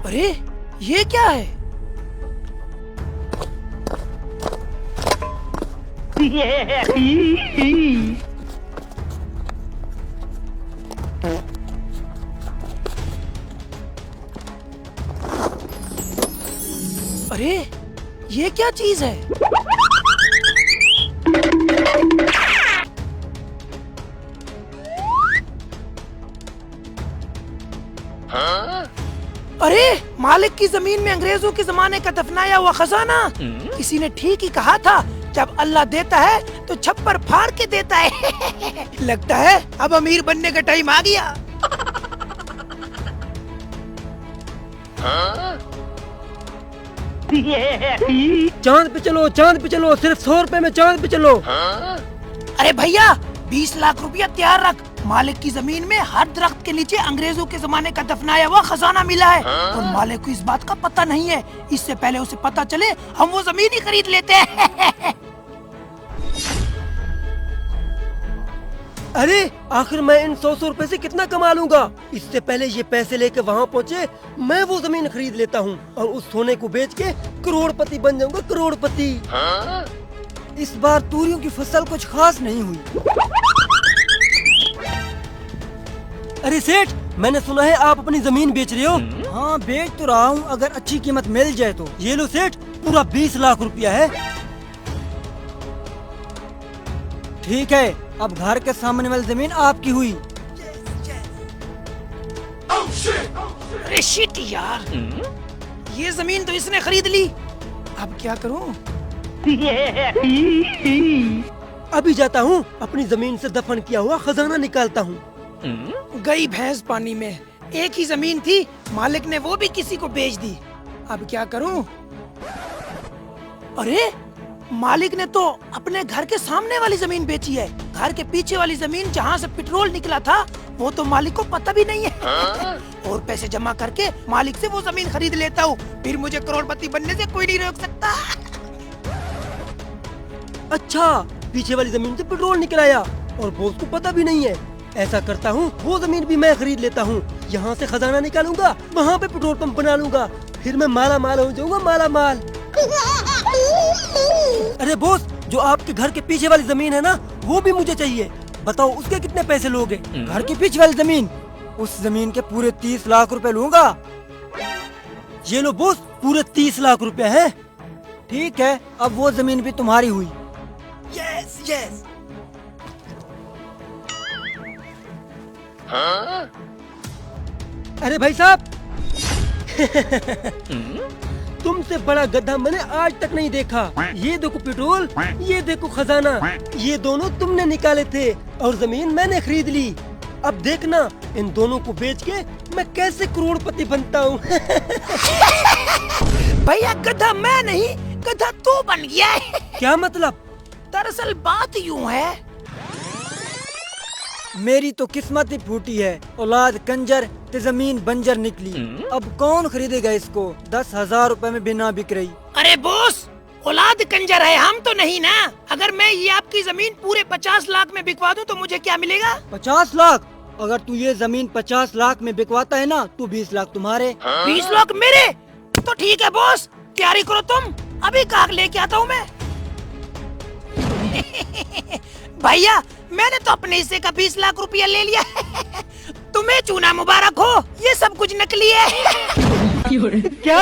अरे ये क्या है? अरे ये क्या चीज है? अरे मालिक की जमीन में अंग्रेजों के जमाने का दफनाया हुआ खजाना। किसी ने ठीक ही कहा था, जब अल्लाह देता है तो छप्पर फाड़ के देता है। लगता है अब अमीर बनने का टाइम आ गया। चांद पे चलो, चांद पे चलो, सिर्फ 100 रुपए में चांद पे चलो। अरे भैया 20 लाख रुपया तैयार रख। मालिक की जमीन में हर दरख्त के नीचे अंग्रेजों के जमाने का दफनाया हुआ खजाना मिला है और मालिक को इस बात का पता नहीं है। इससे पहले उसे पता चले हम वो जमीन ही खरीद लेते हैं। अरे आखिर मैं इन 100 रुपए से कितना कमा लूंगा? इससे पहले ये पैसे लेके वहाँ पहुँचे मैं वो जमीन खरीद लेता हूँ और उस सोने को बेच के करोड़पति बन जाऊंगा, करोड़पति। इस बार तूरियों की फसल कुछ खास नहीं हुई। अरे सेठ, मैंने सुना है आप अपनी जमीन बेच रहे हो। हाँ बेच तो रहा हूँ, अगर अच्छी कीमत मिल जाए तो। ये लो सेठ, पूरा 20 लाख रुपया है। ठीक है, अब घर के सामने वाली जमीन आपकी हुई। अरे शिट यार, ये जमीन तो इसने खरीद ली। अब क्या करूं? अभी जाता हूँ, अपनी जमीन से दफन किया हुआ खजाना निकालता हूँ। गई भैंस पानी में। एक ही जमीन थी, मालिक ने वो भी किसी को बेच दी। अब क्या करूं? अरे मालिक ने तो अपने घर के सामने वाली जमीन बेची है। घर के पीछे वाली जमीन जहाँ से पेट्रोल निकला था वो तो मालिक को पता भी नहीं है। और पैसे जमा करके मालिक से वो जमीन खरीद लेता हूँ, फिर मुझे करोड़पति बनने से कोई नहीं रोक सकता। अच्छा, पीछे वाली जमीन से पेट्रोल निकलाया और बॉस को पता भी नहीं है। ऐसा करता हूँ, वो जमीन भी मैं खरीद लेता हूँ। यहाँ से खजाना निकालूंगा, वहाँ पे पेट्रोल पंप बना लूंगा, फिर मैं माला माल हो जाऊंगा, माला माल। अरे बॉस, जो आपके घर के पीछे वाली जमीन है ना, वो भी मुझे चाहिए। बताओ उसके कितने पैसे लोगे? घर के पीछे वाली जमीन, उस जमीन के पूरे 30 लाख रुपए लूंगा। ये लो बॉस, पूरे 30 लाख रुपए है। ठीक है, अब वो जमीन भी तुम्हारी हुई। Yes yes. अरे भाई साहब, तुमसे बड़ा गधा मैंने आज तक नहीं देखा। ये देखो पेट्रोल, ये देखो खजाना, ये दोनों तुमने निकाले थे और जमीन मैंने खरीद ली। अब देखना, इन दोनों को बेच के मैं कैसे करोड़पति बनता हूँ। भैया गधा मैं नहीं, गधा तू बन गया है। क्या मतलब? दरअसल बात यूँ है, मेरी तो किस्मत ही फूटी है। औलाद कंजर ते जमीन बंजर निकली। अब कौन खरीदेगा इसको? 10,000 रुपए में बिना बिक रही। अरे बॉस, औलाद कंजर है, हम तो नहीं ना। अगर मैं ये आपकी जमीन पूरे 50 लाख में बिकवा दूं तो मुझे क्या मिलेगा? 50 लाख? अगर तू ये जमीन 50 लाख में बिकवाता है ना, तो 20 लाख तुम्हारे। 20 लाख मेरे? तो ठीक है बॉस, तैयारी करो तुम, अभी काग लेके आता हूँ मैं। भैया मैंने तो अपने हिस्से का 20 लाख रुपया ले लिया। तुम्हें चूना मुबारक हो, ये सब कुछ नकली है। क्या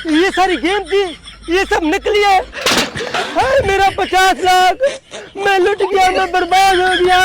ये सारी गेम थी? ये सब नकली है? हाय मेरा 50 लाख, मैं लुट गया, मैं बर्बाद हो गया।